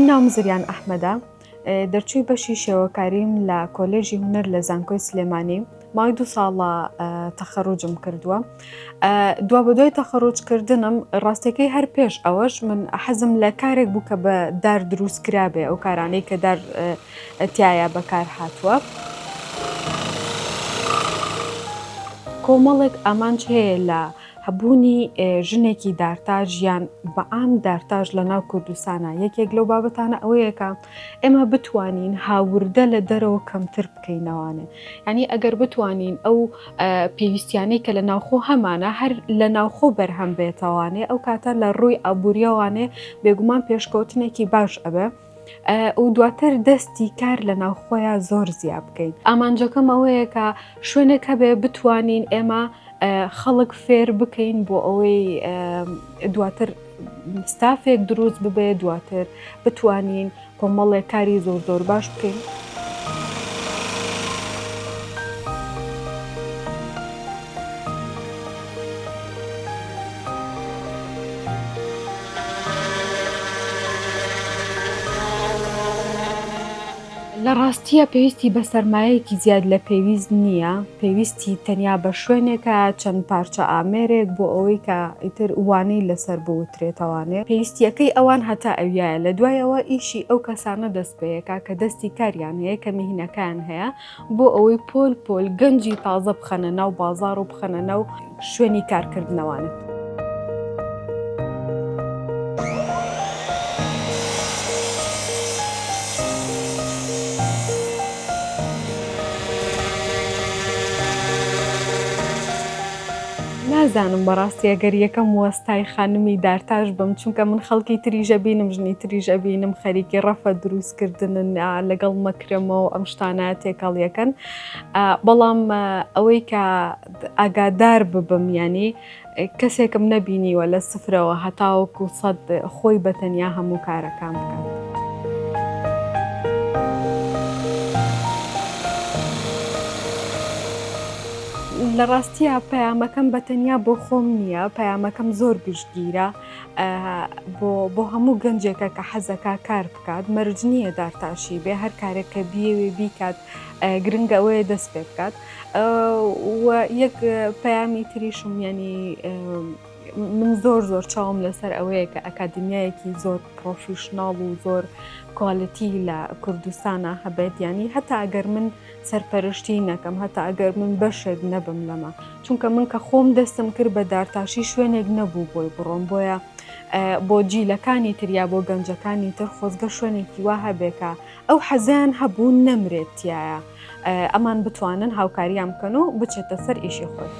ناوم زریان ئەحمەدە، دەرچووی بەشی شێوەکاریم لە کۆلێژی هونەر لە زانکۆی سلێمانی. ماوەی 2 ساڵە تەخەڕوجم کردووە. دوا بە دوای تەخەڕوجکردنم ڕاستیەکەی هەر پێش ئەوەش من حەزم لە کارێک بوو کە بە دار دروست کرابێ، ئەو کارانەی کە دار تایە بەکار هاتووە. کۆمەڵێک ئامانج هەیە لە هەبوونی ژنێکی دارتاژ یان بەعام دارتاژ لە ناو کوردستانە. یەکێک لەو بابەتانە ئەوەیەکە ئێمە بتوانین هاوردە لە دەرەوە کەمتر بکەینەوانێ. یعنی ئەگەر بتوانین ئەو پێویستیانەی کە لە ناوخۆ هەمانە هەر لە ناوخۆ بەرهەم بێتەوانێ، ئەو کاتە لە ڕووی ئابوووریەوانێ بێگومان پێشکەوتنێکی باش ئەبێ و دواتر دەستی کار لە ناوخۆیان زۆر زیاد بکەین. ئامانجەکەم ئەوەیە کە شوێنێک هەبێ بتوانین ئێمە خەڵک فێر بکەین بۆ ئەوەی دواتر ستافێک دروست ببێ، دواتر بتوانین کۆمەڵێک کاری زۆر زۆر باش بکەین. لە ڕاستیە پێویستی بە سەرمایەیەکی زیاد لە پێویست نییە، پێویستی تەنیا بە شوێنێکە چەند پارچە ئامێرێک بۆ ئەوەی کە ئیتر وانەی لەسەر بوترێتەوانێ. پێویستیەکەی ئەوان هەتا ئەویایە، لە دوایەوە ئیشی ئەو کەسانە دەست پێیەکە کە دەستی کاریان هەیە، کە میهنەکان هەیە، بۆ ئەوەی پۆل گەنجی تازە بخەنە ناو بازاڕ و بخەنە ناو شوێنی کارکردنەوانە. نازانم بەڕاستی ئەگەر یەکەم وەستای خانمی دارتاژ بم، چونکە من خەڵکی تریژە بینم، ژنی تریژە بینم خەریکی ڕەفە دروستکردنن لەگەڵ مەکرەمەوە ئەم شتانە تێکەڵیەکەن. بەڵام ئەوەی کە ئاگادار ببم، ینی کەسێکم نەبینیوە لە سفرەوە هەتاوەکو سەد خۆی بەتەنیا هەموو کارەکان بکات. لە ڕاستیە پەیامەکەم بەتەنیا بۆ خۆم نییە، پەیامەکەم زۆر گشتگیرە بۆ هەموو گەنجێکە کە حەزەکە کار بکات. مەرج نییە دارتاشی بێ، هەر کارێککە بیەوێ بیکات، گرنگە ئەوەیە دەست پێ بکات. یەک پەیامی تریشم، ینی من زۆر چاوم لەسەر ئەوەیە کە ئەکادمیایەکی زۆر پرۆفیشناڵ و زۆر کواڵیتی لە کوردستانە هەبێت، ینی هەتا ئەگەر من سەرپەرشتی نەکەم، هەتا ئەگەر من بەشێک نەبم لەمە، چونکە من کە خۆم دەستم کرد بە دارتاشی شوێنێک نەبوو بۆی بڕۆم، بۆیە بۆ جیلەکانی تریا بۆ گەنجەکانی تر خۆزگە شوێنێکی وا هەبێکە ئەو حەزیان هەبوو نەمرێت تایە، ئەمان بتوانن هاوکاریان بکەن و بچێتە سەر ئیشی خۆی.